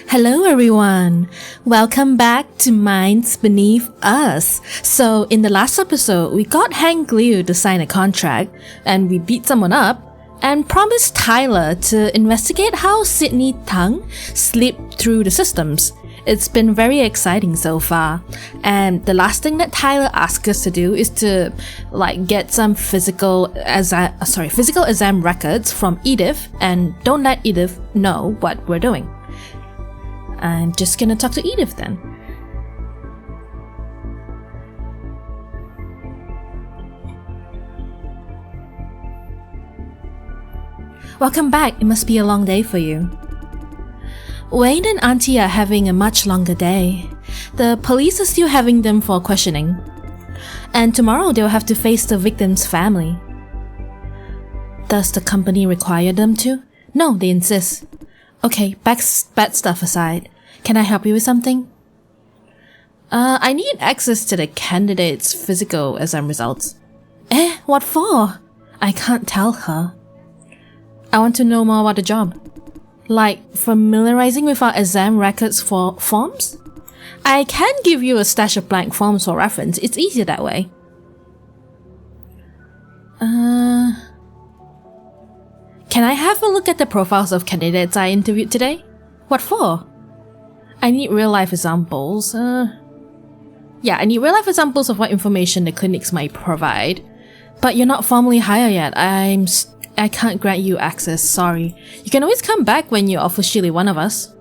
Hello everyone! Welcome back to Minds Beneath Us. So in the last episode, we got Hank Liu to sign a contract, and we beat someone up, and promised Tyler to investigate how Sydney Tang slipped through the systems. It's been very exciting so far, and the last thing that Tyler asked us to do is to get some physical exam records from Edith, and don't let Edith know what we're doing. I'm just gonna talk to Edith then. Welcome back, it must be a long day for you. Wayne and Auntie are having a much longer day. The police are still having them for questioning. And tomorrow they'll have to face the victim's family. Does the company require them to? No, they insist. Okay, bad stuff aside. Can I help you with something? I need access to the candidate's physical exam results. What for? I can't tell her. I want to know more about the job. Like familiarizing with our exam records for forms? I can give you a stash of blank forms for reference. It's easier that way. Can I have a look at the profiles of candidates I interviewed today? What for? I need real-life examples. I need real-life examples of what information the clinics might provide. But you're not formally hired yet. I can't grant you access, sorry. You can always come back when you're officially one of us.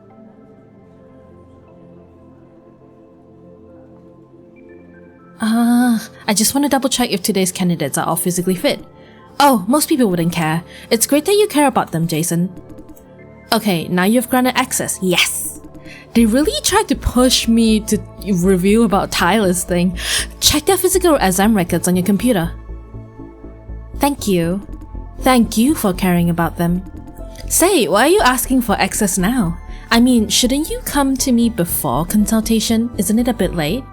I just want to double check if today's candidates are all physically fit. Oh, most people wouldn't care. It's great that you care about them, Jason. Okay, now you've granted access. Yes! They really tried to push me to review about Tyler's thing. Check their physical exam records on your computer. Thank you. Thank you for caring about them. Say, why are you asking for access now? I mean, shouldn't you come to me before consultation? Isn't it a bit late?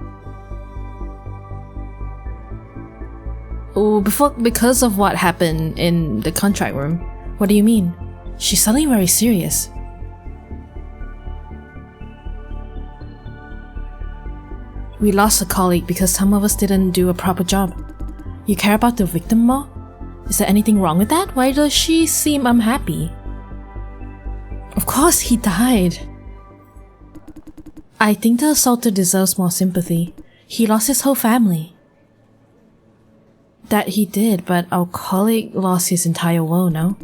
Oh, because of what happened in the contract room. What do you mean? She's suddenly very serious. We lost a colleague because some of us didn't do a proper job. You care about the victim more? Is there anything wrong with that? Why does she seem unhappy? Of course, he died. I think the assaulter deserves more sympathy. He lost his whole family. That he did, but our colleague lost his entire world, no?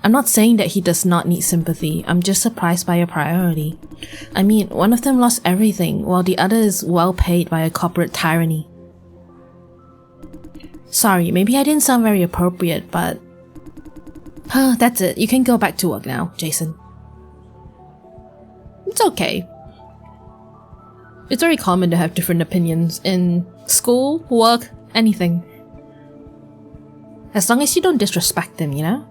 I'm not saying that he does not need sympathy, I'm just surprised by your priority. I mean, one of them lost everything, while the other is well paid by a corporate tyranny. Sorry, maybe I didn't sound very appropriate, but... that's it, you can go back to work now, Jason. It's okay. It's very common to have different opinions in school, work, anything. As long as you don't disrespect them, you know?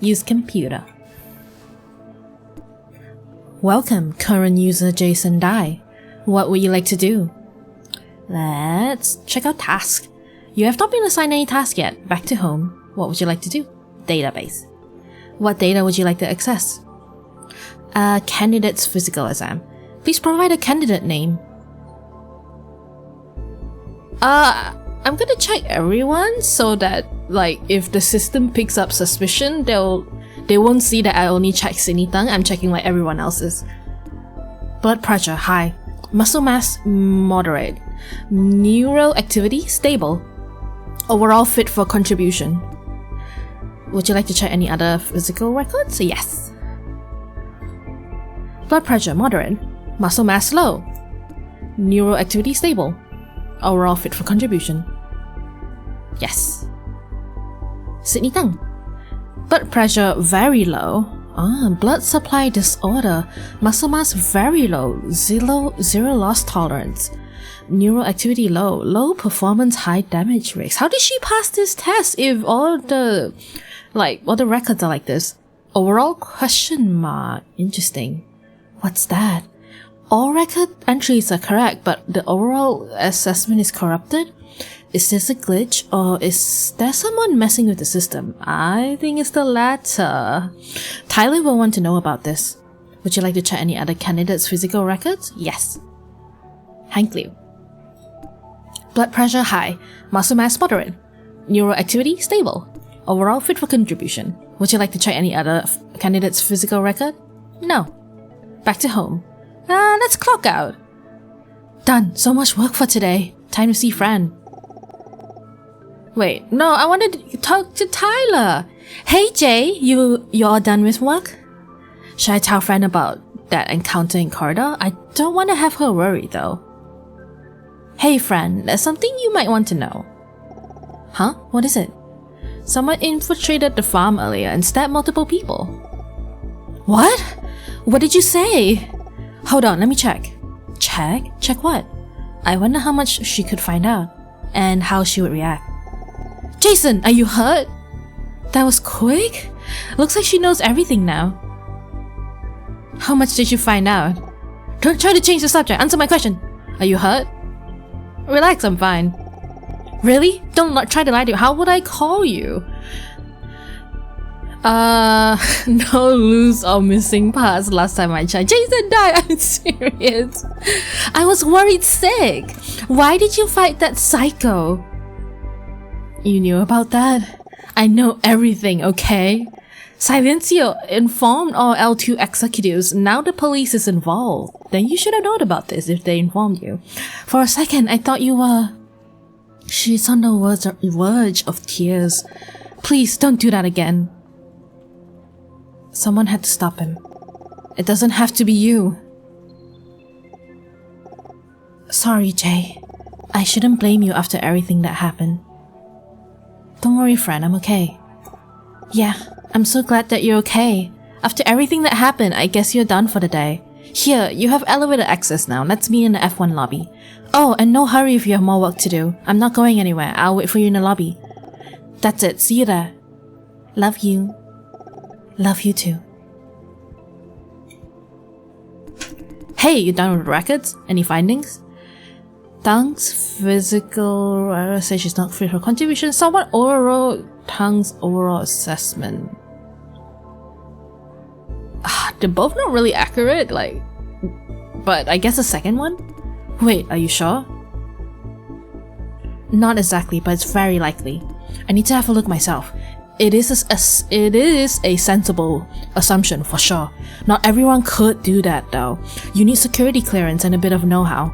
Use computer. Welcome, current user Jason Dai. What would you like to do? Let's check out task. You have not been assigned any task yet. Back to home. What would you like to do? Database. What data would you like to access? Candidate's physical exam. Please provide a candidate name. I'm gonna check everyone so that, if the system picks up suspicion, they won't see that I only check Sydney Tang, I'm checking everyone else's. Blood pressure, high. Muscle mass, moderate. Neural activity, stable. Overall fit for contribution. Would you like to check any other physical records? Yes. Blood pressure, moderate. Muscle mass, low. Neural activity, stable. Overall fit for contribution. Yes. Sydney Tang. Blood pressure very low. Blood supply disorder. Muscle mass very low. Zero loss tolerance. Neural activity low. Low performance, high damage rates. How did she pass this test if all the records are like this? Overall question mark. Interesting. What's that? All record entries are correct, but the overall assessment is corrupted? Is this a glitch, or is there someone messing with the system? I think it's the latter. Tyler will want to know about this. Would you like to check any other candidates' physical records? Yes. Hank Liu. Blood pressure high, muscle mass moderate, neural activity stable, overall fit for contribution. Would you like to check any other candidate's physical record? No. Back to home. Let's clock out. Done. So much work for today. Time to see Fran. Wait, no, I wanted to talk to Tyler. Hey Jay, you all done with work? Should I tell Fran about that encounter in corridor? I don't want to have her worry though. Hey Fran, there's something you might want to know. Huh? What is it? Someone infiltrated the farm earlier and stabbed multiple people. What? What did you say? Hold on, let me check. Check? Check what? I wonder how much she could find out, and how she would react. Jason, are you hurt? That was quick? Looks like she knows everything now. How much did you find out? Don't try to change the subject, answer my question. Are you hurt? Relax, I'm fine. Really? Don't try to lie to you. How would I call you? No loose or missing parts last time I checked. Jason died, I'm serious. I was worried sick. Why did you fight that psycho? You knew about that? I know everything, okay? Silencio informed all L2 executives. Now the police is involved. Then you should have known about this if they informed you. For a second, I thought you were... She's on the verge of tears. Please, don't do that again. Someone had to stop him. It doesn't have to be you. Sorry, Jay. I shouldn't blame you after everything that happened. Don't worry, Fran, I'm okay. Yeah, I'm so glad that you're okay. After everything that happened, I guess you're done for the day. Here, you have elevator access now. Let's meet in the F1 lobby. Oh, and no hurry if you have more work to do. I'm not going anywhere. I'll wait for you in the lobby. That's it. See you there. Love you. Love you too. Hey, you done with the records? Any findings? Tang's physical says she's not fit for contribution. Somewhat overall Tang's overall assessment. They're both not really accurate, like, but I guess the second one? Wait, are you sure? Not exactly, but it's very likely. I need to have a look myself. It is a sensible assumption for sure. Not everyone could do that though. You need security clearance and a bit of know-how.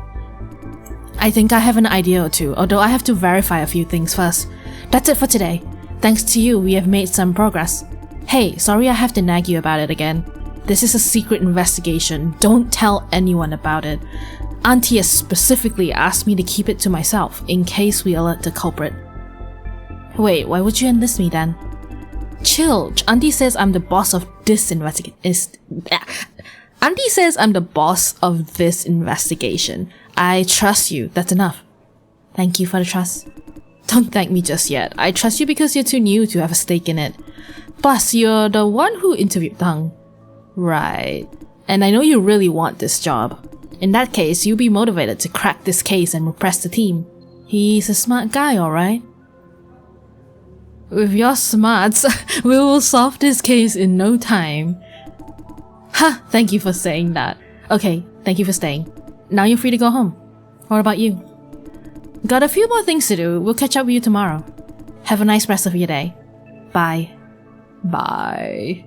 I think I have an idea or two, although I have to verify a few things first. That's it for today. Thanks to you, we have made some progress. Hey, sorry I have to nag you about it again. This is a secret investigation. Don't tell anyone about it. Auntie has specifically asked me to keep it to myself in case we alert the culprit. Wait, why would you enlist me then? Chill. Auntie says I'm the boss of this Auntie says I'm the boss of this investigation. I trust you. That's enough. Thank you for the trust. Don't thank me just yet. I trust you because you're too new to have a stake in it. Plus, you're the one who interviewed Tang. Right. And I know you really want this job. In that case, you'll be motivated to crack this case and repress the team. He's a smart guy, alright? With your smarts, we will solve this case in no time. Ha! Thank you for saying that. Okay, thank you for staying. Now you're free to go home. What about you? Got a few more things to do. We'll catch up with you tomorrow. Have a nice rest of your day. Bye. Bye.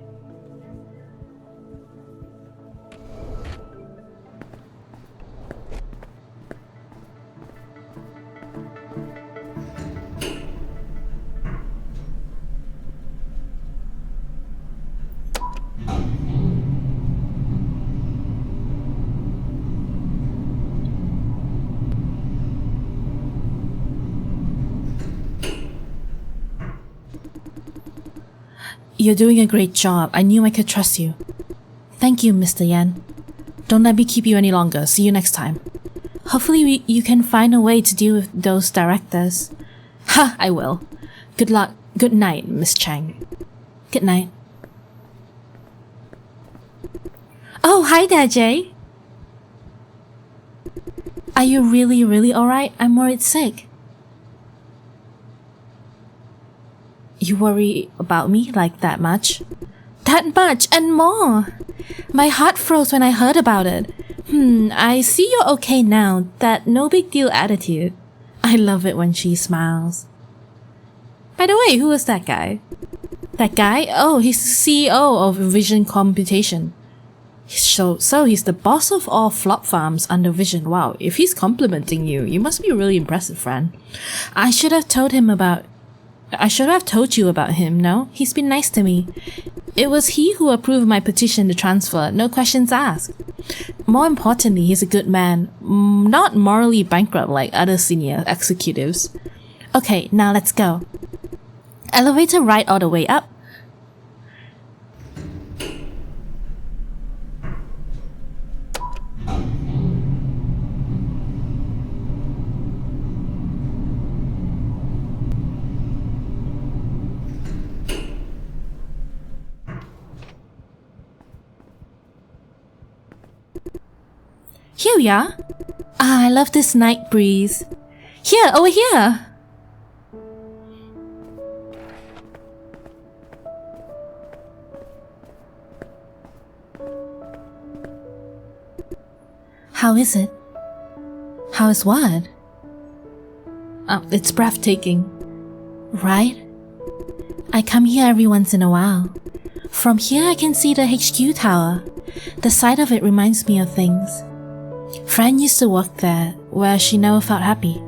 You're doing a great job. I knew I could trust you. Thank you, Mr. Yan. Don't let me keep you any longer. See you next time. Hopefully you can find a way to deal with those directors. Ha! I will. Good luck. Good night, Miss Chang. Good night. Oh, hi there, Jay. Are you really alright? I'm worried sick. You worry about me like that much? That much and more. My heart froze when I heard about it. I see you're okay now. That no big deal attitude. I love it when she smiles. By the way, who is that guy? That guy? Oh, he's the CEO of Vision Computation. So he's the boss of all flop farms under Vision. Wow, if he's complimenting you, you must be really impressive, Fran. I should have told you about him, no? He's been nice to me. It was he who approved my petition to transfer, no questions asked. More importantly, he's a good man, not morally bankrupt like other senior executives. Okay, now let's go. Elevator right all the way up. Here we are. I love this night breeze. Here, over here. How is it? How is what? It's breathtaking. Right? I come here every once in a while. From here I can see the HQ tower. The sight of it reminds me of things. Fran used to work there, where she never felt happy.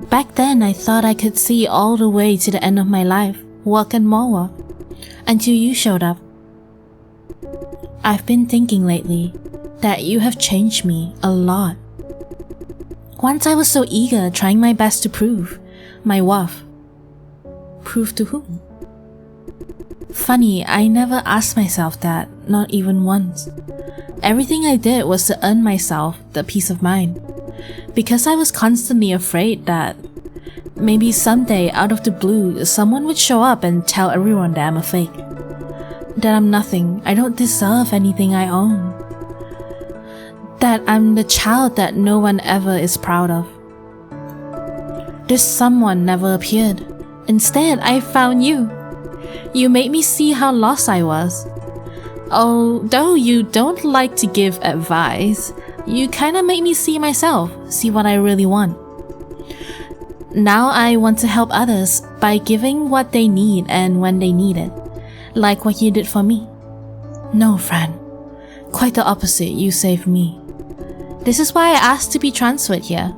Back then I thought I could see all the way to the end of my life, work and more work, until you showed up. I've been thinking lately that you have changed me a lot. Once I was so eager, trying my best to prove my worth. Prove to whom? Funny, I never asked myself that, not even once. Everything I did was to earn myself the peace of mind. Because I was constantly afraid that maybe someday, out of the blue, someone would show up and tell everyone that I'm a fake. That I'm nothing, I don't deserve anything I own. That I'm the child that no one ever is proud of. This someone never appeared. Instead, I found you. You made me see how lost I was. Although you don't like to give advice, you kinda make me see myself, see what I really want. Now I want to help others by giving what they need and when they need it, like what you did for me. No, Fran. Quite the opposite, you saved me. This is why I asked to be transferred here.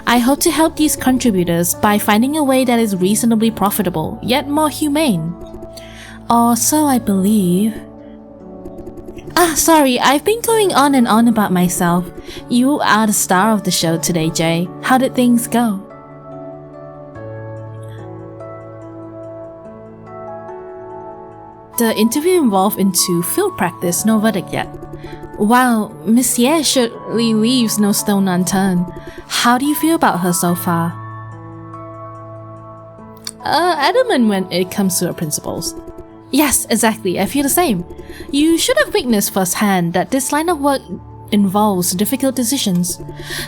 I hope to help these contributors by finding a way that is reasonably profitable, yet more humane. Or so I believe. Sorry, I've been going on and on about myself. You are the star of the show today, Jay. How did things go? The interview involved into field practice, no verdict yet. Wow, Miss Ye surely leaves no stone unturned. How do you feel about her so far? Adamant when it comes to her principles. Yes, exactly, I feel the same. You should have witnessed firsthand that this line of work involves difficult decisions.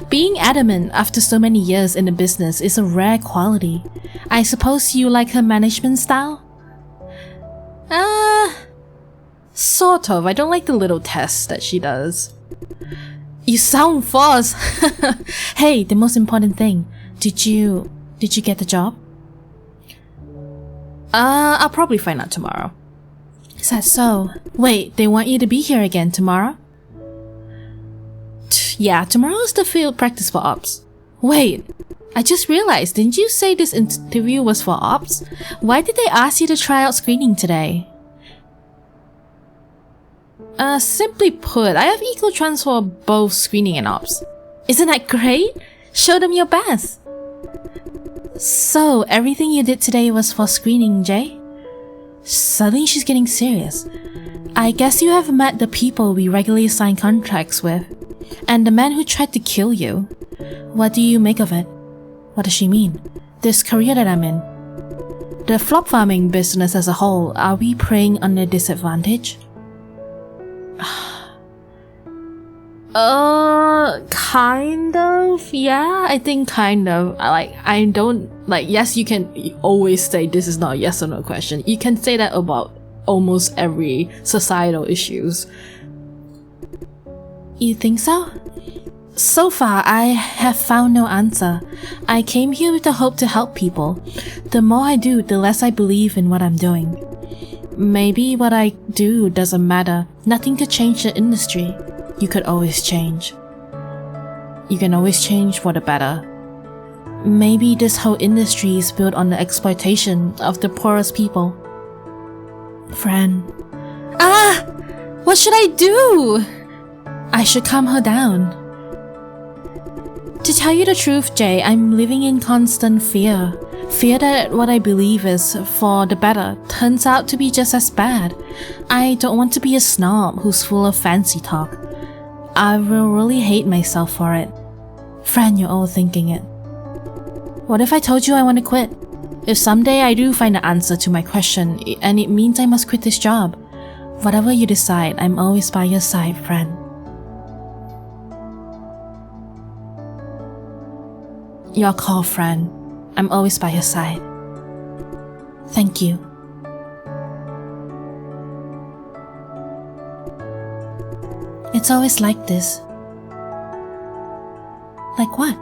Being adamant after so many years in the business is a rare quality. I suppose you like her management style? Sort of. I don't like the little tests that she does. You sound forced! Hey, the most important thing. Did you get the job? I'll probably find out tomorrow. Is that so? Wait, they want you to be here again tomorrow? Yeah, tomorrow is the field practice for ops. Wait, I just realized, didn't you say this interview was for ops? Why did they ask you to try out screening today? Simply put, I have equal chance for both screening and ops. Isn't that great? Show them your best. So, everything you did today was for screening, Jay? Suddenly she's getting serious. I guess you have met the people we regularly sign contracts with, and the man who tried to kill you. What do you make of it? What does she mean? This career that I'm in. The flop farming business as a whole, are we preying on their disadvantage? Kind of, yeah, I think kind of. Yes, you can always say this is not a yes or no question. You can say that about almost every societal issues. You think so? So far, I have found no answer. I came here with the hope to help people. The more I do, the less I believe in what I'm doing. Maybe what I do doesn't matter. Nothing could change the industry. You could always change. You can always change for the better. Maybe this whole industry is built on the exploitation of the poorest people. Fran. What should I do? I should calm her down. To tell you the truth, Jay, I'm living in constant fear. Fear that what I believe is for the better turns out to be just as bad. I don't want to be a snob who's full of fancy talk. I will really hate myself for it. Fran, you're overthinking it. What if I told you I want to quit? If someday I do find the answer to my question and it means I must quit this job, whatever you decide, I'm always by your side, Fran. Your call, Fran. I'm always by your side. Thank you. It's always like this. Like what?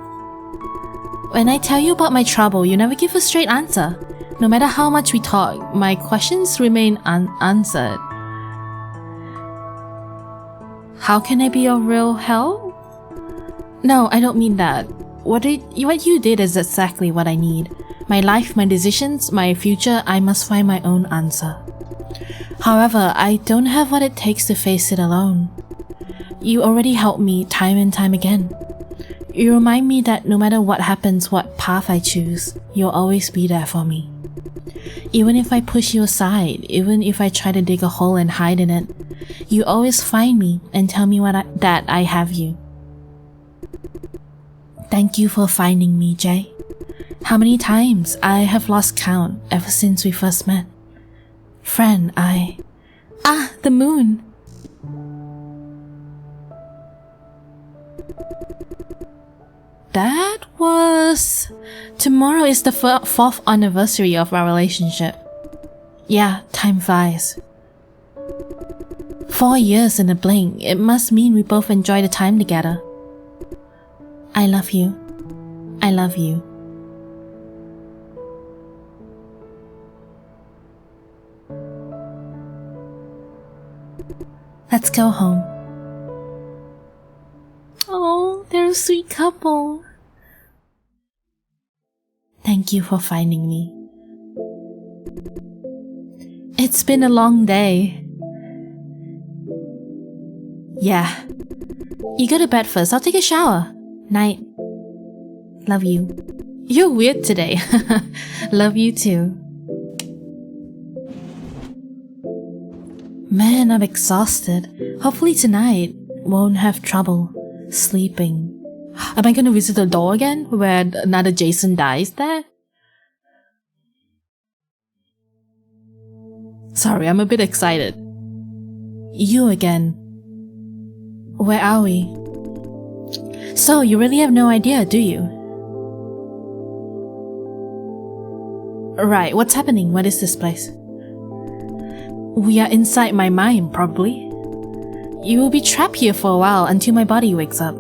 When I tell you about my trouble, you never give a straight answer. No matter how much we talk, my questions remain unanswered. How can I be of real help? No, I don't mean that. What you did is exactly what I need. My life, my decisions, my future, I must find my own answer. However, I don't have what it takes to face it alone. You already helped me time and time again. You remind me that no matter what happens, what path I choose, you'll always be there for me. Even if I push you aside, even if I try to dig a hole and hide in it, you always find me and tell me that I have you. Thank you for finding me, Jay. How many times I have lost count ever since we first met. Fran, the moon. That was... Tomorrow is the fourth anniversary of our relationship. Yeah, time flies. 4 years in a blink, it must mean we both enjoy the time together. I love you. I love you. Let's go home. Oh, they're a sweet couple. Thank you for finding me. It's been a long day. Yeah. You go to bed first, I'll take a shower. Night. Love you. You're weird today. Love you too. Man, I'm exhausted. Hopefully tonight won't have trouble sleeping. Am I gonna visit the door again where another Jason dies there? Sorry, I'm a bit excited. You again. Where are we? So, you really have no idea, do you? Right, what's happening? What is this place? We are inside my mind, probably. You will be trapped here for a while until my body wakes up.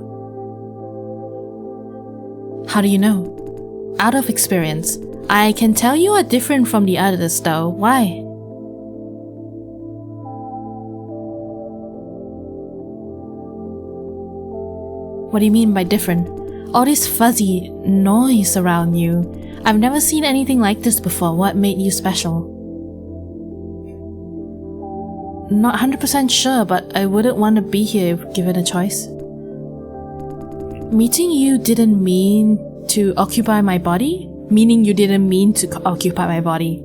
How do you know? Out of experience. I can tell you are different from the others though. Why? What do you mean by different? All this fuzzy noise around you. I've never seen anything like this before. What made you special? Not 100% sure, but I wouldn't want to be here if given a choice. Meeting you didn't mean to occupy my body? Meaning you didn't mean to occupy my body.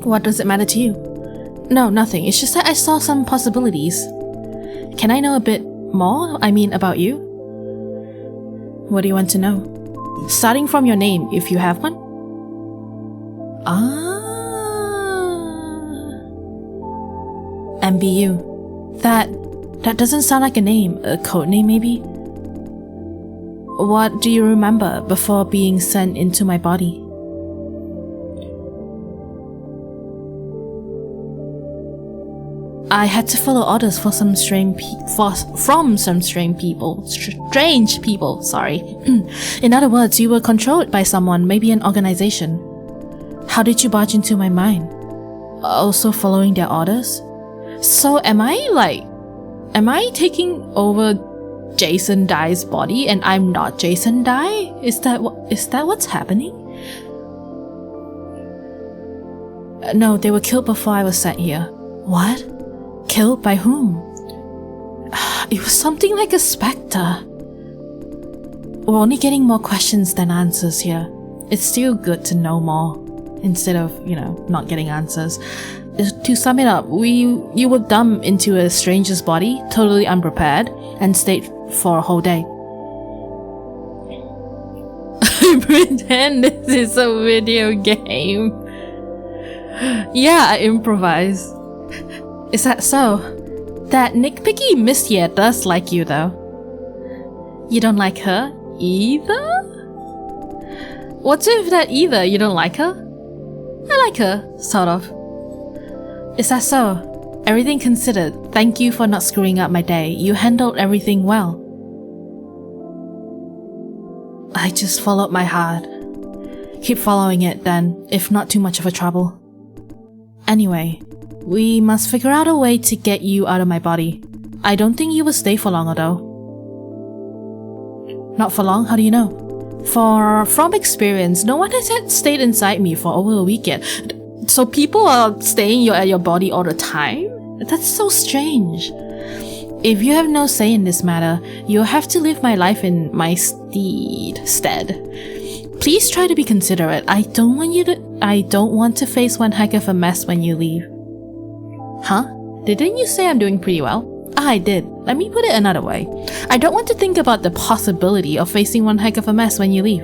What does it matter to you? No, nothing. It's just that I saw some possibilities. Can I know a bit more? I mean, about you? What do you want to know? Starting from your name, if you have one. MBU. That doesn't sound like a name. A code name, maybe? What do you remember before being sent into my body? I had to follow orders for some from some strange people, sorry. In other words, you were controlled by someone, maybe an organization. How did you barge into my mind? Also following their orders? So am I taking over Jason Dai's body and I'm not Jason Dai? Is that what's happening? No, they were killed before I was sent here. What? Killed by whom? It was something like a spectre. We're only getting more questions than answers here. It's still good to know more, instead of, not getting answers. To sum it up, you were dumped into a stranger's body, totally unprepared, and stayed for a whole day. I pretend this is a video game. Yeah, I improvise. Is that so? That nitpicky Miss Ye does like you though. You don't like her either? What's with that either? You don't like her? I like her, sort of. Is that so? Everything considered, thank you for not screwing up my day. You handled everything well. I just followed my heart. Keep following it then, if not too much of a trouble. Anyway, we must figure out a way to get you out of my body. I don't think you will stay for long though. Not for long? How do you know? From experience, no one has yet stayed inside me for over a week yet. So people are staying at your body all the time? That's so strange. If you have no say in this matter, you'll have to live my life in my stead. Please try to be considerate. I don't want to face one heck of a mess when you leave. Huh? Didn't you say I'm doing pretty well? I did. Let me put it another way. I don't want to think about the possibility of facing one heck of a mess when you leave.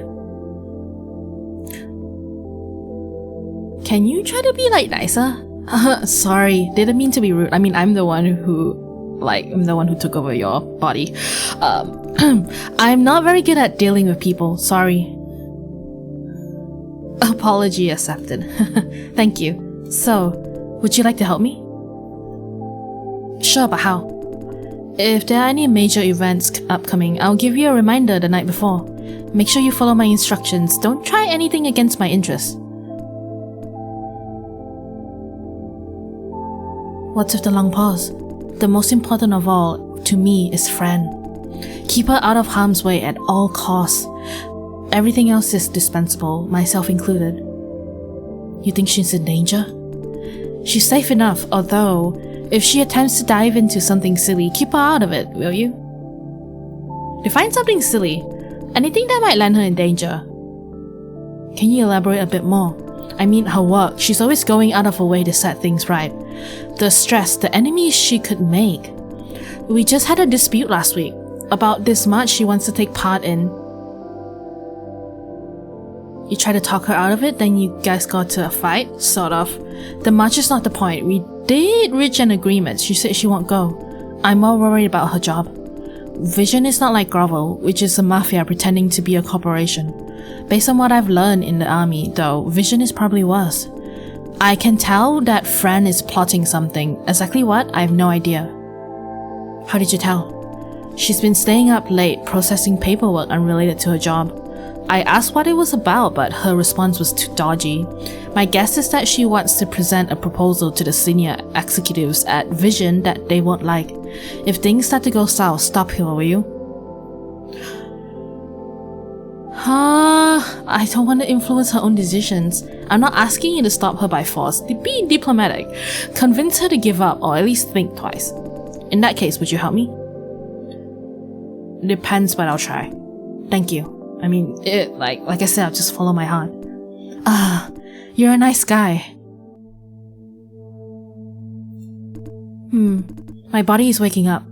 Can you try to be nicer? Sorry, didn't mean to be rude. I mean, I'm the one who took over your body. I'm not very good at dealing with people. Sorry. Apology accepted. Thank you. So, would you like to help me? Sure, but how? If there are any major events upcoming, I'll give you a reminder the night before. Make sure you follow my instructions. Don't try anything against my interests. What's with the long pause? The most important of all, to me, is Fran. Keep her out of harm's way at all costs. Everything else is dispensable, myself included. You think she's in danger? She's safe enough, although, if she attempts to dive into something silly, keep her out of it, will you? Define something silly. Anything that might land her in danger. Can you elaborate a bit more? I mean, her work. She's always going out of her way to set things right. The stress, the enemies she could make. We just had a dispute last week about this march she wants to take part in. You try to talk her out of it, then you guys got to a fight, sort of. The march is not the point. We did reach an agreement. She said she won't go. I'm more worried about her job. Vision is not like Grovel, which is a mafia pretending to be a corporation. Based on what I've learned in the army, though, Vision is probably worse. I can tell that Fran is plotting something. Exactly what? I have no idea. How did you tell? She's been staying up late processing paperwork unrelated to her job. I asked what it was about, but her response was too dodgy. My guess is that she wants to present a proposal to the senior executives at Vision that they won't like. If things start to go south, stop her, will you? I don't want to influence her own decisions. I'm not asking you to stop her by force. Be diplomatic. Convince her to give up, or at least think twice. In that case, would you help me? Depends, but I'll try. Thank you. I mean, like I said, I'll just follow my heart. You're a nice guy. My body is waking up.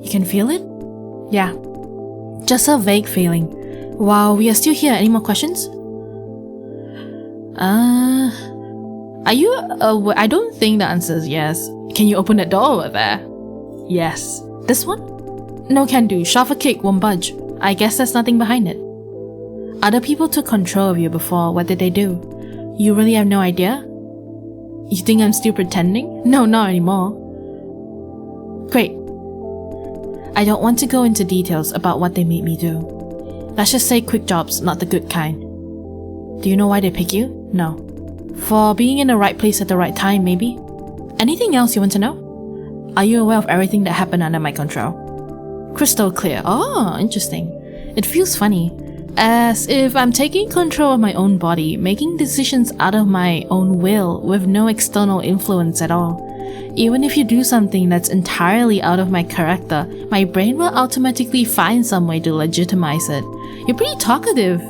You can feel it? Yeah. Just a vague feeling. Wow, we are still here. Any more questions? Are you I don't think the answer is yes. Can you open that door over there? Yes. This one? No can do. Shove a kick, won't budge. I guess there's nothing behind it. Other people took control of you before. What did they do? You really have no idea? You think I'm still pretending? No, not anymore. Great. I don't want to go into details about what they made me do. Let's just say quick jobs, not the good kind. Do you know why they pick you? No. For being in the right place at the right time, maybe? Anything else you want to know? Are you aware of everything that happened under my control? Crystal clear. Oh, interesting. It feels funny. As if I'm taking control of my own body, making decisions out of my own will with no external influence at all. Even if you do something that's entirely out of my character, my brain will automatically find some way to legitimize it. You're pretty talkative.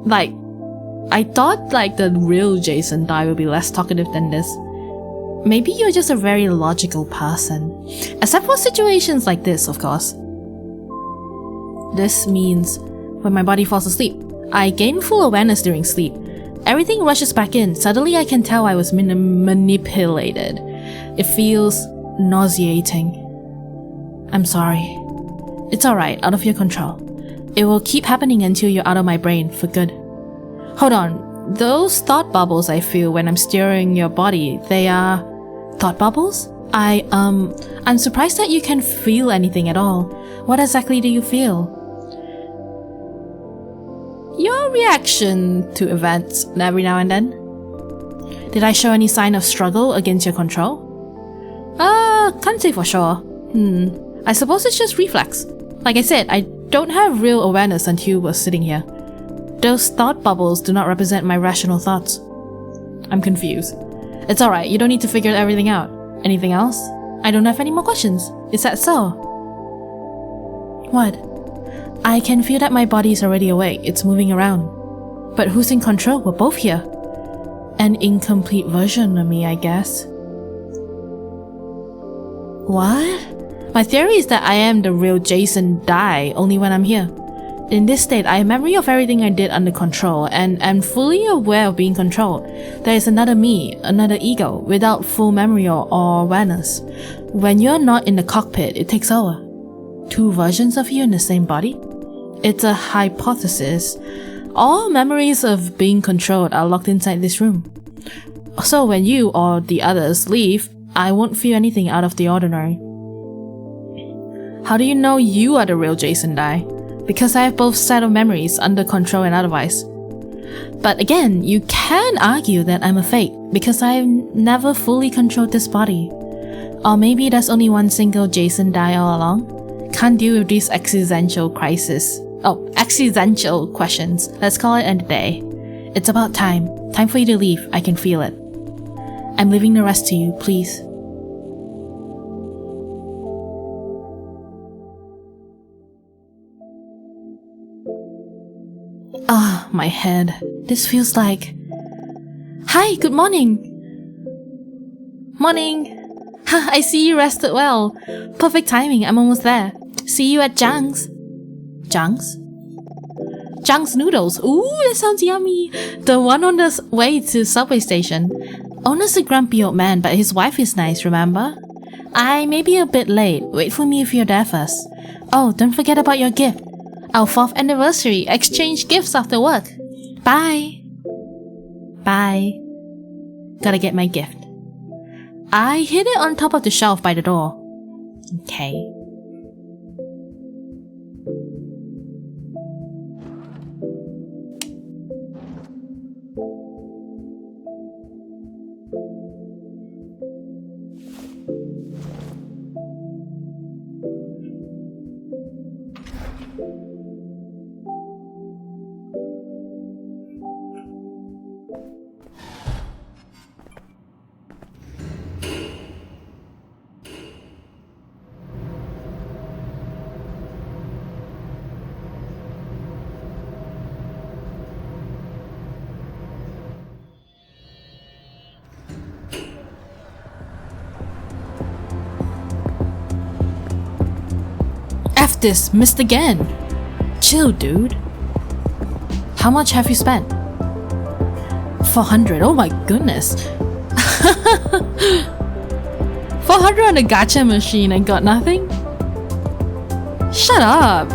Like, I thought like the real Jason Dye would be less talkative than this. Maybe you're just a very logical person. Except for situations like this, of course. This means when my body falls asleep, I gain full awareness during sleep. Everything rushes back in. Suddenly I can tell I was manipulated. It feels nauseating. I'm sorry. It's alright, out of your control. It will keep happening until you're out of my brain for good. Hold on, those thought bubbles I feel when I'm steering your body, they are... thought bubbles? I'm surprised that you can feel anything at all. What exactly do you feel? Your reaction to events every now and then? Did I show any sign of struggle against your control? Can't say for sure. I suppose it's just reflex. Like I said, I don't have real awareness until we're sitting here. Those thought bubbles do not represent my rational thoughts. I'm confused. It's alright, you don't need to figure everything out. Anything else? I don't have any more questions. Is that so? What? I can feel that my body is already awake. It's moving around. But who's in control? We're both here. An incomplete version of me, I guess. What? My theory is that I am the real Jason Dye only when I'm here. In this state, I have memory of everything I did under control and am fully aware of being controlled. There is another me, another ego, without full memory or awareness. When you're not in the cockpit, it takes over. Two versions of you in the same body? It's a hypothesis. All memories of being controlled are locked inside this room. So when you or the others leave, I won't feel anything out of the ordinary. How do you know you are the real Jason Dye? Because I have both set of memories under control and otherwise. But again, you can argue that I'm a fake because I've never fully controlled this body. Or maybe there's only one single Jason Dye all along? Can't deal with these existential questions. Let's call it a day. It's about time. Time for you to leave. I can feel it. I'm leaving the rest to you, please. Ah, my head. This feels like... Hi, good morning. Morning. Ha, I see you rested well. Perfect timing, I'm almost there. See you at Zhang's. Zhang's? Zhang's Noodles. Ooh, that sounds yummy. The one on the way to subway station. Owner's a grumpy old man, but his wife is nice, remember? I may be a bit late. Wait for me if you're there first. Oh, don't forget about your gift. Our 4th anniversary. Exchange gifts after work. Bye. Bye. Gotta get my gift. I hid it on top of the shelf by the door. Okay. F this, missed again. Chill, dude. How much have you spent? 400, oh my goodness. 400 on a gacha machine and got nothing? Shut up.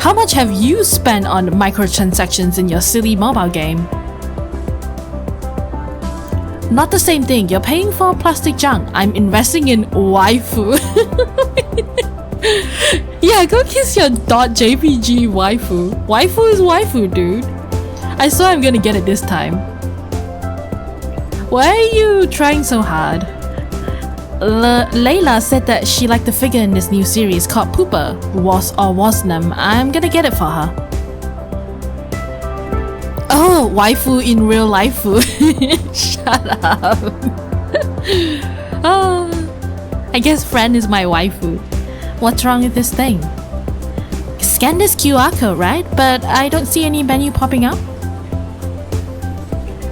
How much have you spent on microtransactions in your silly mobile game? Not the same thing. You're paying for plastic junk. I'm investing in waifu. Yeah, go kiss your .jpg waifu. Waifu is waifu, dude. I swear I'm gonna get it this time. Why are you trying so hard? Layla said that she liked the figure in this new series called Pooper, Wasnam. I'm gonna get it for her. Oh, waifu in real life. Shut up. Oh, I guess Fran is my waifu. What's wrong with this thing? Scan this QR code, right? But I don't see any menu popping up.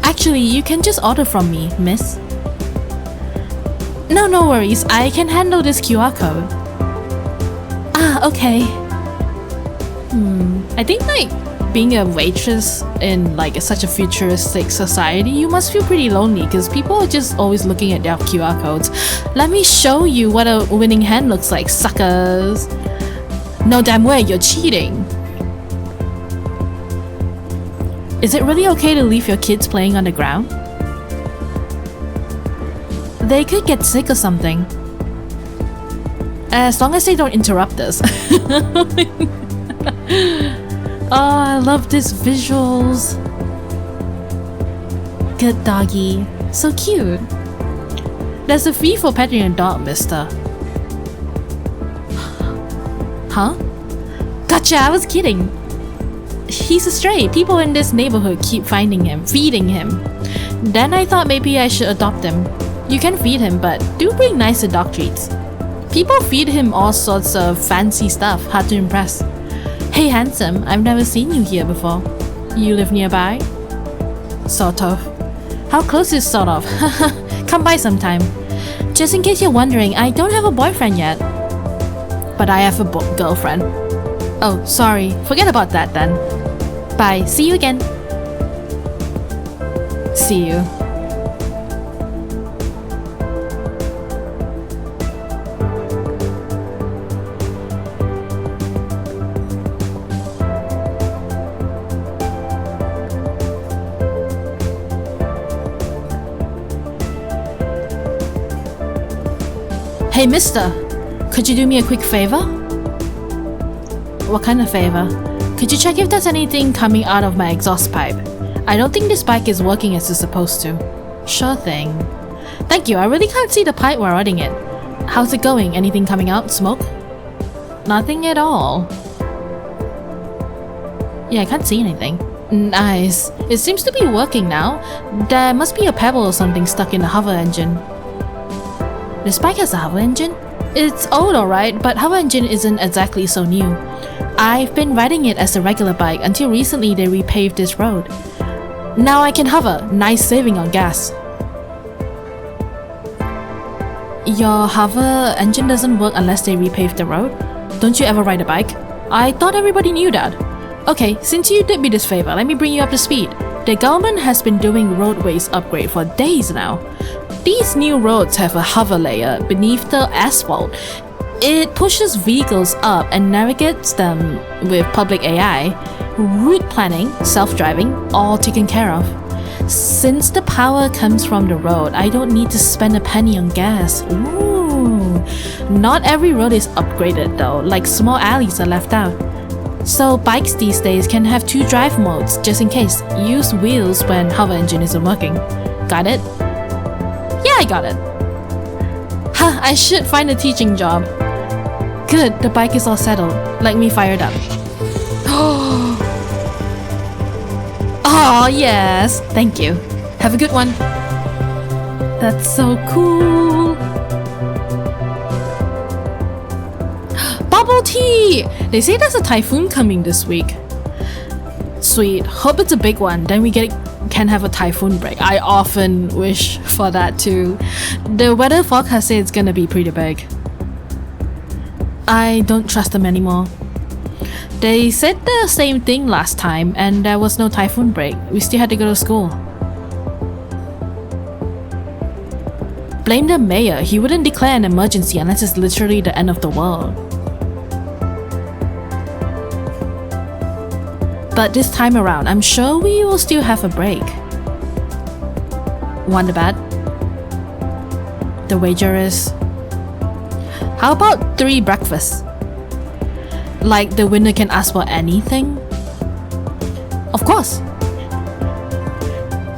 Actually, you can just order from me, miss. No worries. I can handle this QR code. Ah, okay. I think like being a waitress in like such a futuristic society, you must feel pretty lonely because people are just always looking at their QR codes. Let me show you what a winning hand looks like, suckers. No damn way, you're cheating. Is it really okay to leave your kids playing on the ground? They could get sick or something. As long as they don't interrupt us. Oh, I love these visuals. Good doggy. So cute. There's a fee for petting a dog, mister. Huh? Gotcha, I was kidding. He's a stray. People in this neighborhood keep finding him, feeding him. Then I thought maybe I should adopt him. You can feed him, but do bring nicer dog treats. People feed him all sorts of fancy stuff, hard to impress. Hey handsome, I've never seen you here before. You live nearby? Sort of. How close is sort of? Come by sometime. Just in case you're wondering, I don't have a boyfriend yet. But I have a girlfriend. Oh, sorry. Forget about that then. Bye. See you again. See you. Hey mister, could you do me a quick favor? What kind of favor? Could you check if there's anything coming out of my exhaust pipe? I don't think this bike is working as it's supposed to. Sure thing. Thank you, I really can't see the pipe while riding it. How's it going? Anything coming out? Smoke? Nothing at all. Yeah, I can't see anything. Nice. It seems to be working now. There must be a pebble or something stuck in the hover engine. This bike has a hover engine? It's old alright, but hover engine isn't exactly so new. I've been riding it as a regular bike until recently they repaved this road. Now I can hover, nice saving on gas. Your hover engine doesn't work unless they repave the road? Don't you ever ride a bike? I thought everybody knew that. Okay, since you did me this favor, let me bring you up to speed. The government has been doing roadways upgrade for days now. These new roads have a hover layer beneath the asphalt. It pushes vehicles up and navigates them with public AI, route planning, self-driving, all taken care of. Since the power comes from the road, I don't need to spend a penny on gas. Ooh. Not every road is upgraded though, like small alleys are left out. So bikes these days can have 2 drive modes just in case. Use wheels when hover engine isn't working. Got it? Yeah, I got it. Huh, I should find a teaching job. Good, the bike is all settled. Like me fired up. Oh, yes. Thank you. Have a good one. That's so cool. Bubble tea! They say there's a typhoon coming this week. Sweet. Hope it's a big one. Then we can have a typhoon break. I often wish for that too. The weather forecast says it's gonna be pretty big. I don't trust them anymore. They said the same thing last time and there was no typhoon break. We still had to go to school. Blame the mayor. He wouldn't declare an emergency unless it's literally the end of the world. But this time around, I'm sure we will still have a break. Want the bet? The wager is... How about 3 breakfasts? Like the winner can ask for anything? Of course.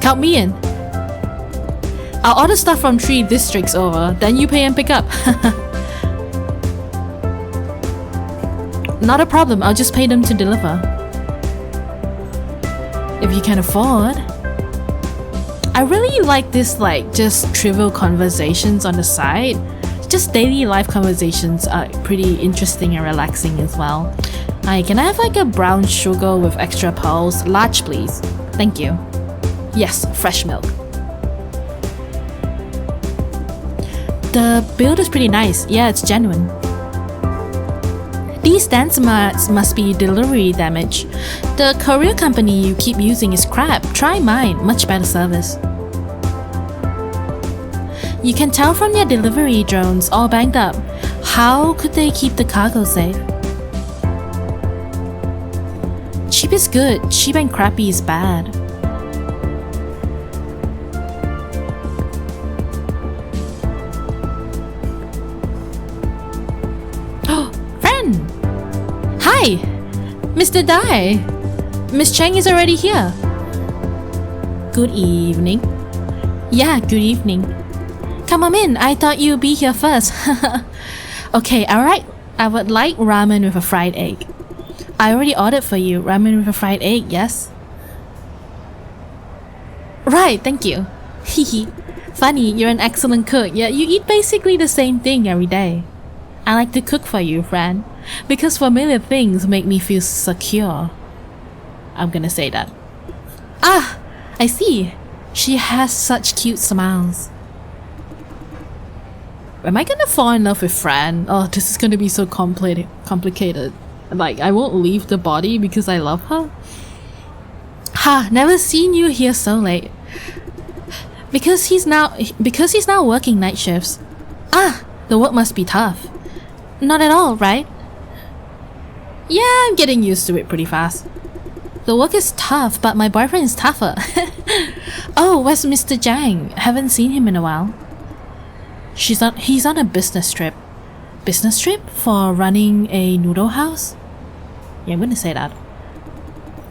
Count me in. I'll order stuff from 3 districts over, then you pay and pick up. Not a problem, I'll just pay them to deliver. If you can afford. I really like this just trivial conversations on the side. Just daily life conversations are pretty interesting and relaxing as well. Hi, can I have a brown sugar with extra pearls? Large please. Thank you. Yes, fresh milk. The build is pretty nice. Yeah, it's genuine. These dance mats must be delivery damage. The courier company you keep using is crap. Try mine, much better service. You can tell from their delivery drones all banged up. How could they keep the cargo safe? Cheap is good, cheap and crappy is bad. Oh, Fran! Hi! Mr. Dai! Miss Cheng is already here. Good evening. Yeah, good evening. Come on in, I thought you'd be here first. Okay, alright. I would like ramen with a fried egg. I already ordered for you, ramen with a fried egg, yes? Right, thank you. Hehe. Funny, you're an excellent cook, yet you eat basically the same thing every day. I like to cook for you, Fran, because familiar things make me feel secure. I'm gonna say that. Ah, I see. She has such cute smiles. Am I gonna fall in love with Fran? Oh, this is gonna be so complicated. I won't leave the body because I love her? Ha, never seen you here so late. Because he's now working night shifts. Ah, the work must be tough. Not at all, right? Yeah, I'm getting used to it pretty fast. The work is tough, but my boyfriend is tougher. Oh, where's Mr. Zhang? Haven't seen him in a while. He's on a business trip. Business trip? For running a noodle house? Yeah, I'm gonna say that.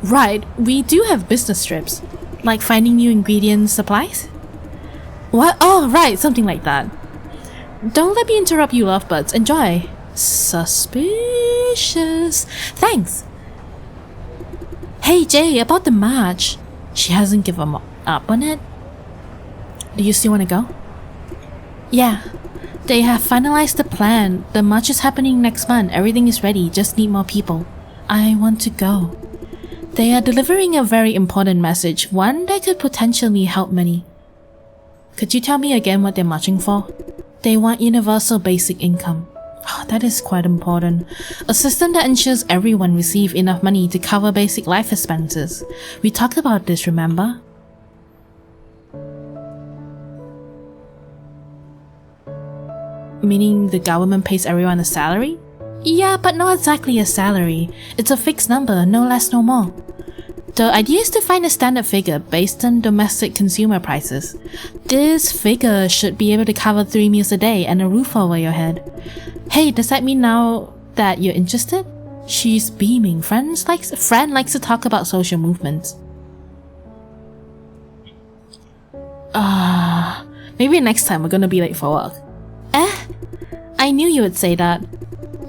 Right, we do have business trips. Like finding new ingredients, supplies? What? Oh, right, something like that. Don't let me interrupt you, lovebirds. Enjoy. Suspicious. Thanks. Hey, Jay, about the march. She hasn't given up on it. Do you still want to go? Yeah. They have finalized the plan. The march is happening next month. Everything is ready. Just need more people. I want to go. They are delivering a very important message. One that could potentially help many. Could you tell me again what they're marching for? They want universal basic income. Oh, that is quite important. A system that ensures everyone receive enough money to cover basic life expenses. We talked about this, remember? Meaning the government pays everyone a salary? Yeah, but not exactly a salary. It's a fixed number, no less, no more. The idea is to find a standard figure based on domestic consumer prices. This figure should be able to cover 3 meals a day and a roof over your head. Hey, does that mean now that you're interested? She's beaming. Fran likes to talk about social movements. Maybe next time we're gonna be late for work. I knew you would say that.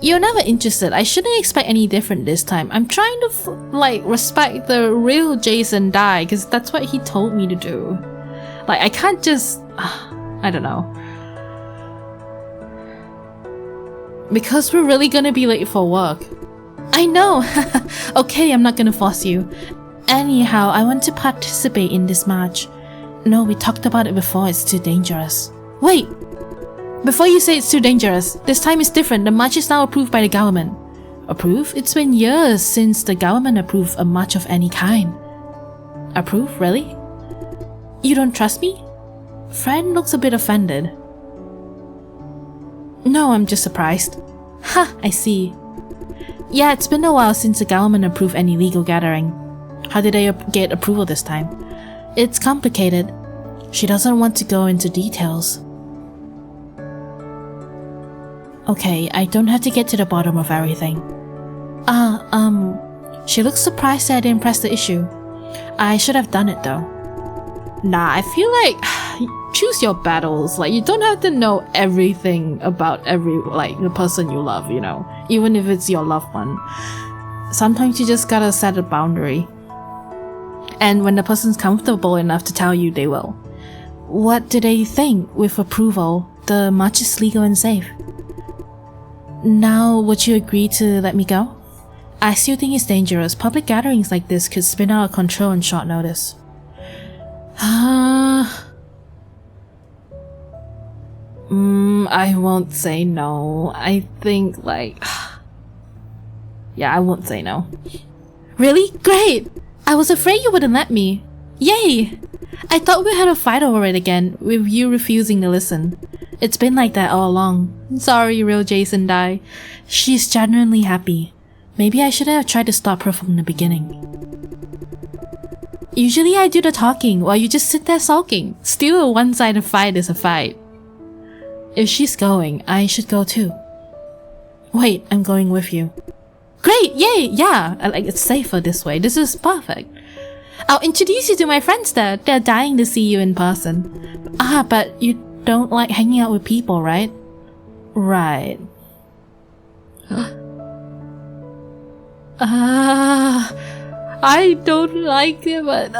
You're never interested. I shouldn't expect any different this time. I'm trying to respect the real Jason Dai because that's what he told me to do. I can't just... I don't know. Because we're really gonna be late for work. I know! Okay, I'm not gonna force you. Anyhow, I want to participate in this march. No, we talked about it before. It's too dangerous. Wait! Before you say it's too dangerous, this time is different. The march is now approved by the government. Approved? It's been years since the government approved a march of any kind. Approved? Really? You don't trust me? Fran looks a bit offended. No, I'm just surprised. Ha, I see. Yeah, it's been a while since the government approved any legal gathering. How did they get approval this time? It's complicated. She doesn't want to go into details. Okay, I don't have to get to the bottom of everything. She looks surprised that I didn't press the issue. I should have done it though. Nah, I feel like choose your battles. Like, you don't have to know everything about the person you love, you know, even if it's your loved one. Sometimes you just gotta set a boundary. And when the person's comfortable enough to tell you, they will. What do they think? With approval, the match is legal and safe. Now, would you agree to let me go? I still think it's dangerous. Public gatherings like this could spin out of control on short notice. I won't say no. I think yeah, I won't say no. Really? Great! I was afraid you wouldn't let me. Yay! I thought we had a fight over it again, with you refusing to listen. It's been like that all along. Sorry, real Jason Dye. She's genuinely happy. Maybe I should have tried to stop her from the beginning. Usually I do the talking while you just sit there sulking. Still, a one-sided fight is a fight. If she's going, I should go too. Wait, I'm going with you. Great! Yay! Yeah! It's safer this way. This is perfect. I'll introduce you to my friends there. They're dying to see you in person. But you don't like hanging out with people, right? Right. I don't like it, but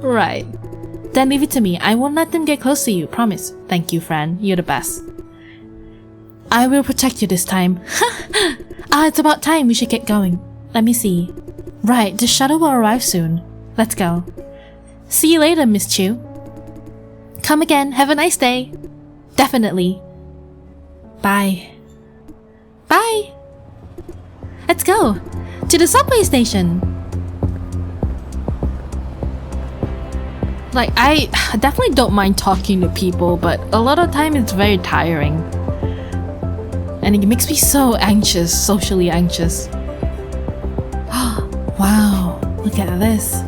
right. Then leave it to me. I won't let them get close to you, promise. Thank you, Fran. You're the best. I will protect you this time. It's about time we should get going. Let me see. Right, the shuttle will arrive soon. Let's go. See you later, Miss Chu. Come again. Have a nice day. Definitely. Bye. Bye. Let's go. To the subway station. Like, I definitely don't mind talking to people, but a lot of time it's very tiring. And it makes me so anxious, socially anxious. Wow, look at this.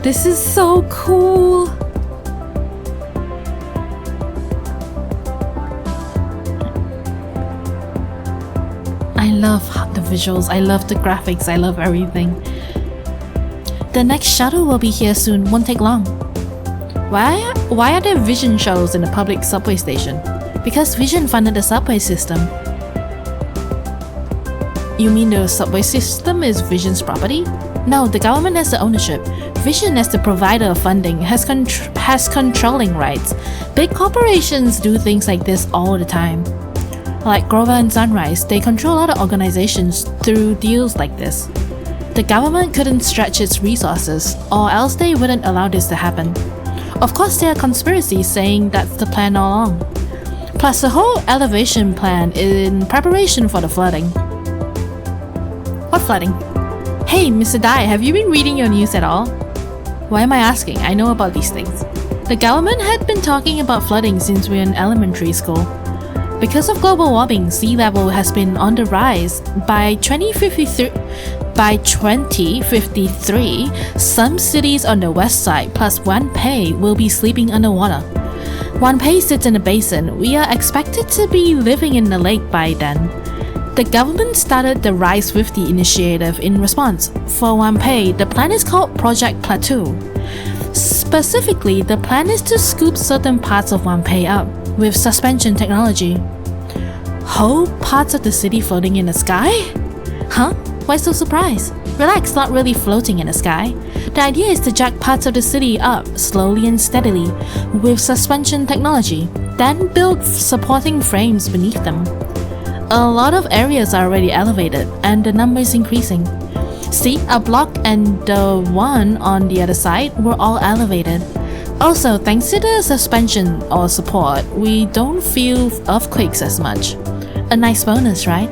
This is so cool. I love the visuals, I love the graphics, I love everything. The next shuttle will be here soon, won't take long. Why are there vision shows in the public subway station? Because Vision funded the subway system. You mean the subway system is Vision's property? No, the government has the ownership. Vision, as the provider of funding, has controlling rights. Big corporations do things like this all the time. Like Grover and Sunrise, they control other organizations through deals like this. The government couldn't stretch its resources, or else they wouldn't allow this to happen. Of course, there are conspiracies saying that's the plan all along. Plus, the whole elevation plan is in preparation for the flooding. What flooding? Hey, Mr. Dai, have you been reading your news at all? Why am I asking? I know about these things. The government had been talking about flooding since we were in elementary school. Because of global warming, sea level has been on the rise. By 2053, some cities on the west side plus Wanpei will be sleeping underwater. Wanpei sits in a basin. We are expected to be living in the lake by then. The government started the Rise 50 initiative in response. For Wanpei, the plan is called Project Plateau. Specifically, the plan is to scoop certain parts of Wanpei up with suspension technology. Whole parts of the city floating in the sky? Huh? Why so surprised? Relax, not really floating in the sky. The idea is to jack parts of the city up slowly and steadily with suspension technology, then build supporting frames beneath them. A lot of areas are already elevated, and the number is increasing. See, a block and the one on the other side were all elevated. Also, thanks to the suspension or support, we don't feel earthquakes as much. A nice bonus, right?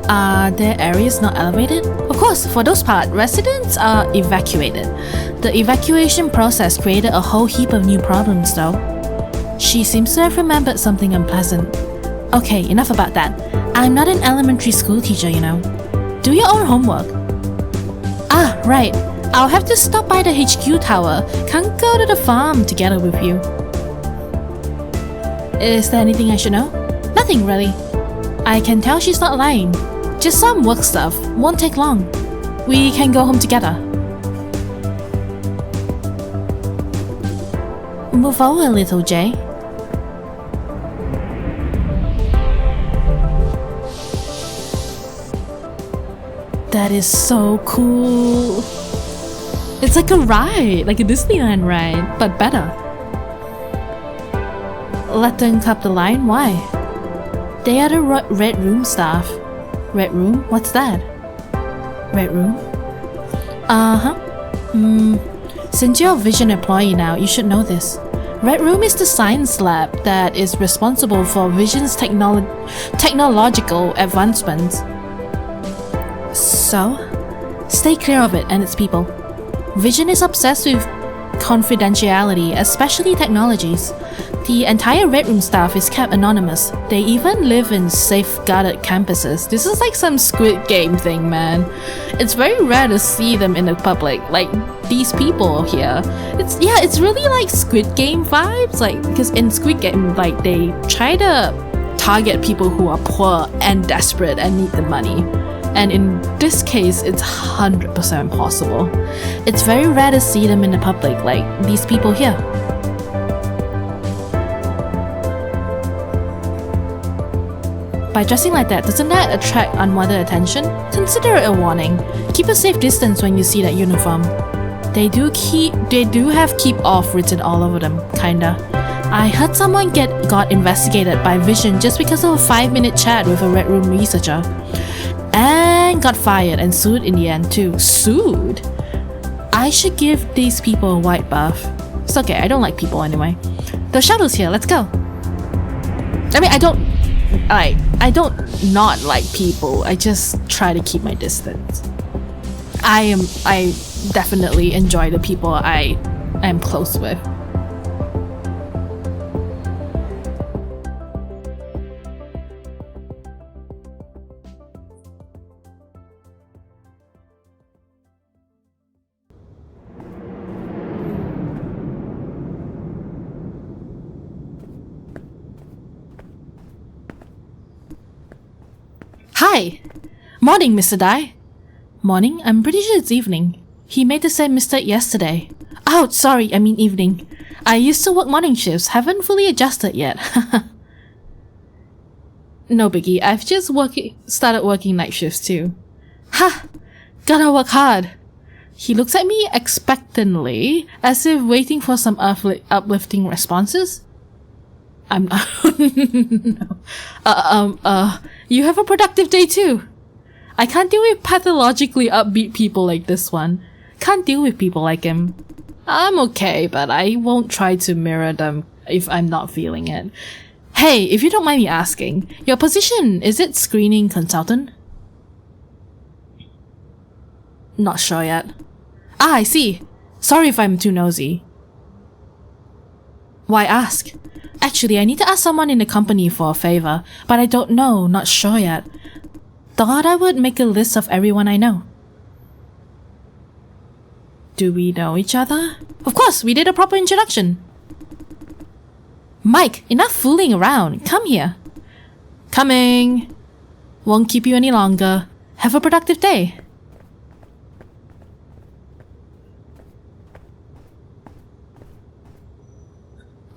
Are there areas not elevated? Of course, for those parts, residents are evacuated. The evacuation process created a whole heap of new problems though. She seems to have remembered something unpleasant. Okay, enough about that. I'm not an elementary school teacher, you know. Do your own homework. right. I'll have to stop by the HQ tower. Can't go to the farm together with you. Is there anything I should know? Nothing really. I can tell she's not lying. Just some work stuff. Won't take long. We can go home together. Move over a little, Jay. That is so cool. It's like a ride, like a Disneyland ride, but better. Let them cut the line? Why? They are the Red Room staff. Red Room? What's that? Red Room? Since you're a Vision employee now, you should know this. Red Room is the science lab that is responsible for Vision's technological advancements. So, stay clear of it and its people. Vision is obsessed with confidentiality, especially technologies. The entire Red Room staff is kept anonymous. They even live in safeguarded campuses. This is like some Squid Game thing, man. It's very rare to see them in the public, like these people here. It's really like Squid Game vibes, like because in Squid Game, like they try to target people who are poor and desperate and need the money. And in this case, it's 100% possible. It's very rare to see them in the public, like these people here. By dressing like that, doesn't that attract unwanted attention? Consider it a warning. Keep a safe distance when you see that uniform. They do have keep off written all over them, kinda. I heard someone got investigated by Vision just because of a 5-minute chat with a Red Room researcher. And got fired and sued in the end too. Sued? I should give these people a white buff. It's okay, I don't like people anyway. The shuttle's here, let's go. I mean, I don't not like people, I just try to keep my distance. I definitely enjoy the people I am close with. Hi! Morning, Mr. Dai. Morning? I'm pretty sure it's evening. He made the same mistake yesterday. Oh, sorry, I mean evening. I used to work morning shifts, haven't fully adjusted yet. No biggie, I've just started working night shifts too. Ha! Gotta work hard. He looks at me expectantly, as if waiting for some uplifting responses. I'm no. You have a productive day too. I can't deal with pathologically upbeat people like this one. Can't deal with people like him. I'm okay, but I won't try to mirror them if I'm not feeling it. Hey, if you don't mind me asking, your position, is it screening consultant? Not sure yet. Ah, I see. Sorry if I'm too nosy. Why ask? Actually, I need to ask someone in the company for a favor, but I don't know, not sure yet. Thought I would make a list of everyone I know. Do we know each other? Of course, we did a proper introduction. Mike, enough fooling around. Come here. Coming. Won't keep you any longer. Have a productive day.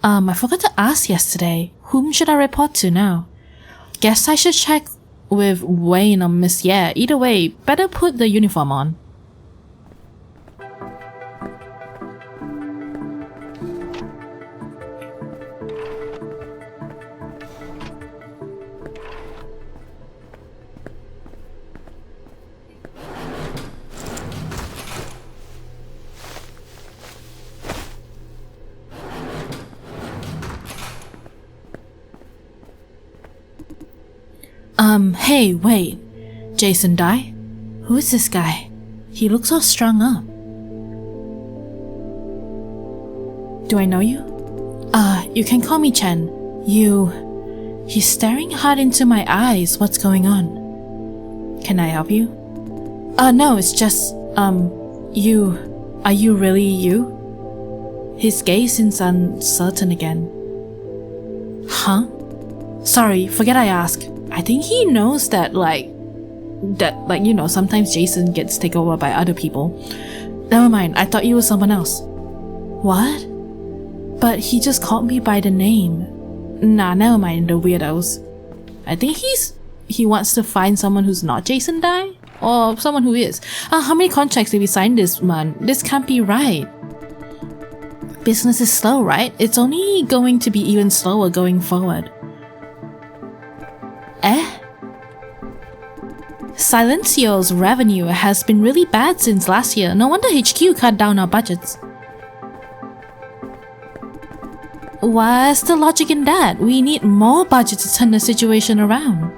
I forgot to ask yesterday. Whom should I report to now? Guess I should check with Wayne or Miss Ye. Either way, better put the uniform on. Hey, wait. Jason Dai? Who is this guy? He looks so strung up. Do I know you? You can call me Chen. He's staring hard into my eyes. What's going on? Can I help you? No, it's just, Are you really you? His gaze is uncertain again. Huh? Sorry, forget I asked. I think he knows that sometimes Jason gets taken over by other people. Never mind, I thought you were someone else. What? But he just called me by the name. Nah, never mind the weirdos. I think he wants to find someone who's not Jason Dye? Or someone who is. How many contracts did we sign this month? This can't be right. Business is slow, right? It's only going to be even slower going forward. Silencio's revenue has been really bad since last year. No wonder HQ cut down our budgets. What's the logic in that? We need more budget to turn the situation around.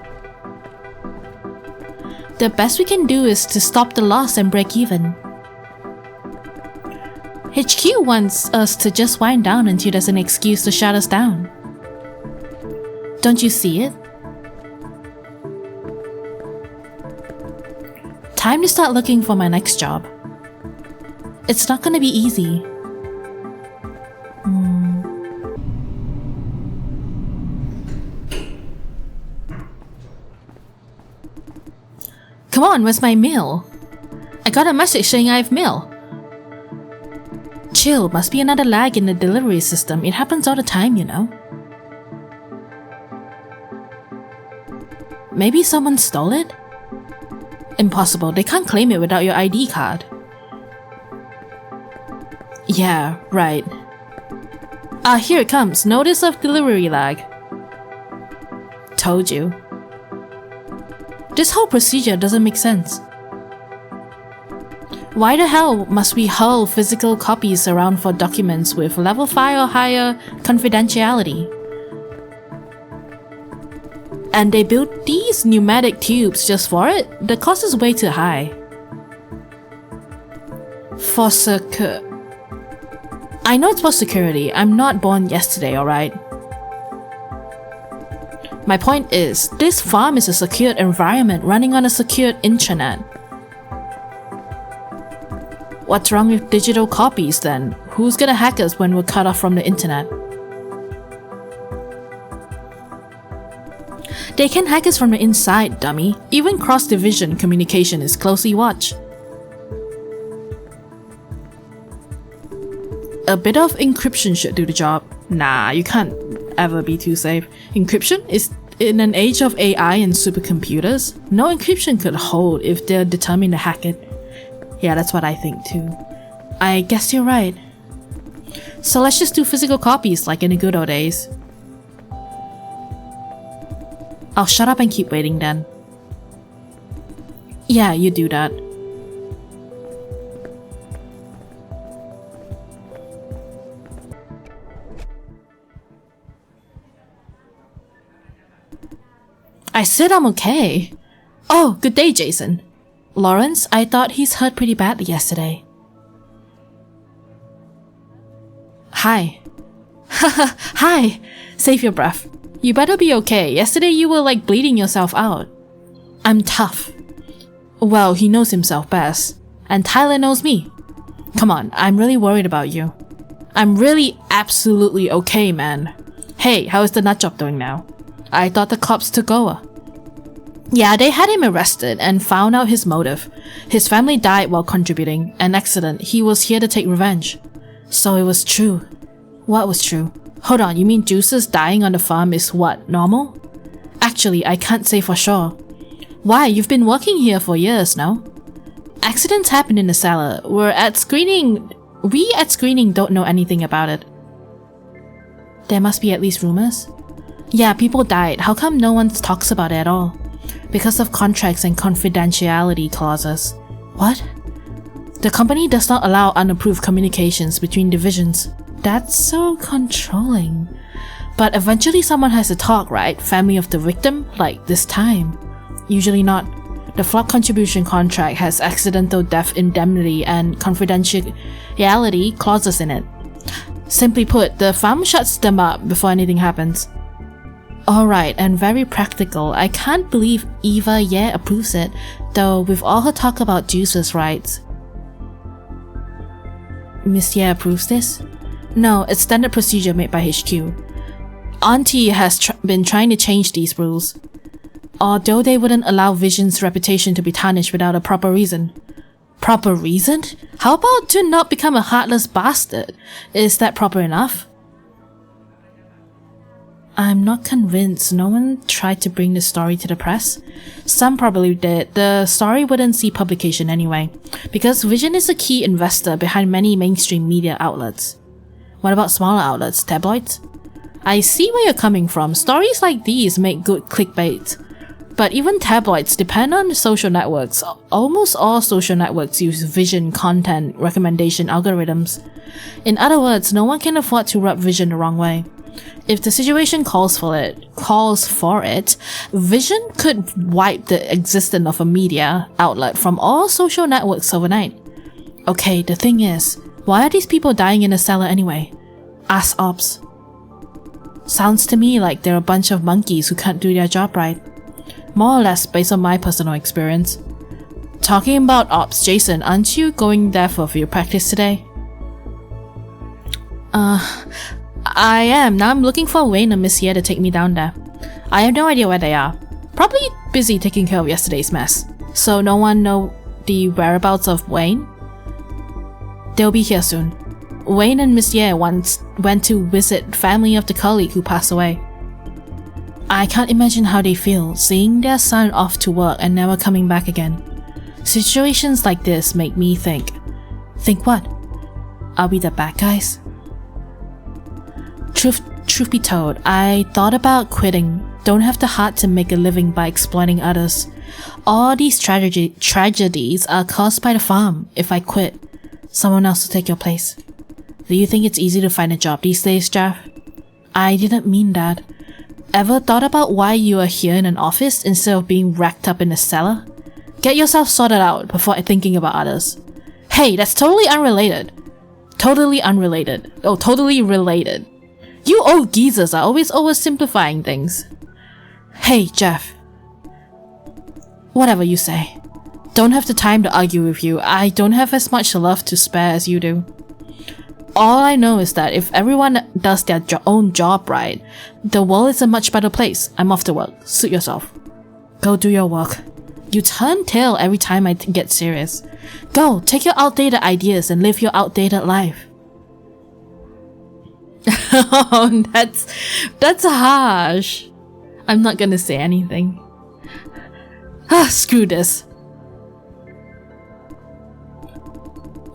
The best we can do is to stop the loss and break even. HQ wants us to just wind down until there's an excuse to shut us down. Don't you see it? Time to start looking for my next job. It's not gonna be easy. Come on, where's my mail? I got a message saying I have mail. Chill, must be another lag in the delivery system. It happens all the time, you know. Maybe someone stole it? Impossible, they can't claim it without your ID card. Yeah, right. Here it comes. Notice of delivery lag. Told you. This whole procedure doesn't make sense. Why the hell must we hurl physical copies around for documents with level 5 or higher confidentiality? And they built these pneumatic tubes just for it? The cost is way too high. I know it's for security. I'm not born yesterday, alright? My point is, this farm is a secured environment running on a secured intranet. What's wrong with digital copies then? Who's gonna hack us when we're cut off from the internet? They can hack us from the inside, dummy. Even cross-division communication is closely watched. A bit of encryption should do the job. Nah, you can't ever be too safe. Encryption is in an age of AI and supercomputers. No encryption could hold if they're determined to hack it. Yeah, that's what I think too. I guess you're right. So let's just do physical copies like in the good old days. I'll shut up and keep waiting then. Yeah, you do that. I said I'm okay. Oh, good day, Jason. Lawrence, I thought he's hurt pretty badly yesterday. Hi. Haha, hi. Save your breath. You better be okay. Yesterday you were like bleeding yourself out. I'm tough. Well, he knows himself best. And Tyler knows me. Come on, I'm really worried about you. I'm really absolutely okay, man. Hey, how is the nut job doing now? I thought the cops took over. Yeah, they had him arrested and found out his motive. His family died while contributing. An accident. He was here to take revenge. So it was true. What was true? Hold on, you mean Juice's dying on the farm is what, normal? Actually, I can't say for sure. Why? You've been working here for years, no? Accidents happen in the cellar. We at screening don't know anything about it. There must be at least rumors. Yeah, people died. How come no one talks about it at all? Because of contracts and confidentiality clauses. What? The company does not allow unapproved communications between divisions. That's so controlling. But eventually someone has to talk, right? Family of the victim? Like this time. Usually not. The flock contribution contract has accidental death indemnity and confidentiality clauses in it. Simply put, the farm shuts them up before anything happens. Alright, and very practical. I can't believe Eva yet approves it, though with all her talk about Juice's rights. Monsieur approves this? No, it's standard procedure made by HQ. Auntie has been trying to change these rules. Although they wouldn't allow Vision's reputation to be tarnished without a proper reason. Proper reason? How about to not become a heartless bastard? Is that proper enough? I'm not convinced. No one tried to bring the story to the press. Some probably did. The story wouldn't see publication anyway, because Vision is a key investor behind many mainstream media outlets. What about smaller outlets, tabloids? I see where you're coming from. Stories like these make good clickbait. But even tabloids depend on social networks. Almost all social networks use Vision content recommendation algorithms. In other words, no one can afford to rub Vision the wrong way. If the situation calls for it, Vision could wipe the existence of a media outlet from all social networks overnight. Okay, the thing is, why are these people dying in the cellar anyway? Ask Ops. Sounds to me like they're a bunch of monkeys who can't do their job right. More or less based on my personal experience. Talking about Ops, Jason, aren't you going there for field practice today? I am. Now I'm looking for Wayne and Monsieur to take me down there. I have no idea where they are. Probably busy taking care of yesterday's mess. So no one know the whereabouts of Wayne? They'll be here soon. Wayne and Monsieur once went to visit family of the colleague who passed away. I can't imagine how they feel, seeing their son off to work and never coming back again. Situations like this make me think. Think what? Are we the bad guys? Truth be told, I thought about quitting. Don't have the heart to make a living by exploiting others. All these tragedies are caused by the farm. If I quit, someone else will take your place. Do you think it's easy to find a job these days, Jeff? I didn't mean that. Ever thought about why you are here in an office instead of being racked up in a cellar? Get yourself sorted out before thinking about others. Hey, that's totally unrelated. Totally unrelated. Oh, totally related. You old geezers are always oversimplifying things. Hey, Jeff. Whatever you say. Don't have the time to argue with you. I don't have as much love to spare as you do. All I know is that if everyone does their own job right, the world is a much better place. I'm off to work. Suit yourself. Go do your work. You turn tail every time I get serious. Go, take your outdated ideas and live your outdated life. Oh, that's harsh. I'm not gonna say anything. Screw this.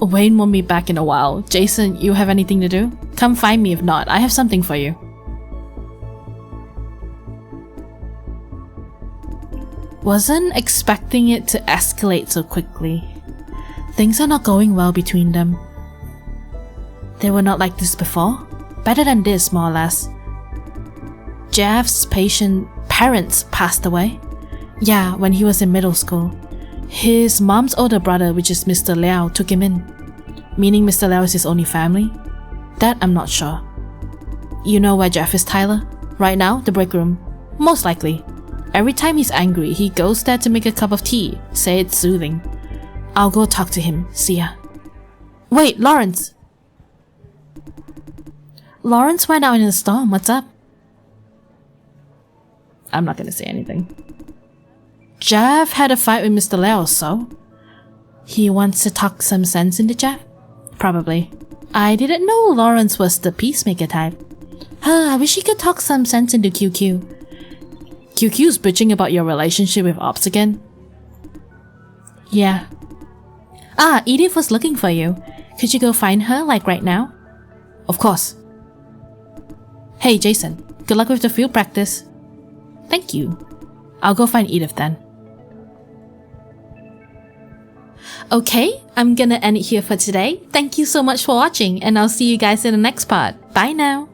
Wayne won't be back in a while. Jason, you have anything to do? Come find me if not. I have something for you. Wasn't expecting it to escalate so quickly. Things are not going well between them. They were not like this before. Better than this, more or less. Jeff's parents passed away. Yeah, when he was in middle school. His mom's older brother, which is Mr. Liao, took him in. Meaning Mr. Liao is his only family? That I'm not sure. You know where Jeff is, Tyler? Right now, the break room. Most likely. Every time he's angry, he goes there to make a cup of tea. Say it's soothing. I'll go talk to him. See ya. Wait, Lawrence! Lawrence went out in a storm. What's up? I'm not gonna say anything. Jeff had a fight with Mr. Liao, so? He wants to talk some sense into Jeff? Probably. I didn't know Lawrence was the peacemaker type. I wish he could talk some sense into QQ. QQ's bitching about your relationship with Ops again? Yeah. Edith was looking for you. Could you go find her, like right now? Of course. Hey, Jason. Good luck with the field practice. Thank you. I'll go find Edith then. Okay, I'm gonna end it here for today. Thank you so much for watching, and I'll see you guys in the next part. Bye now!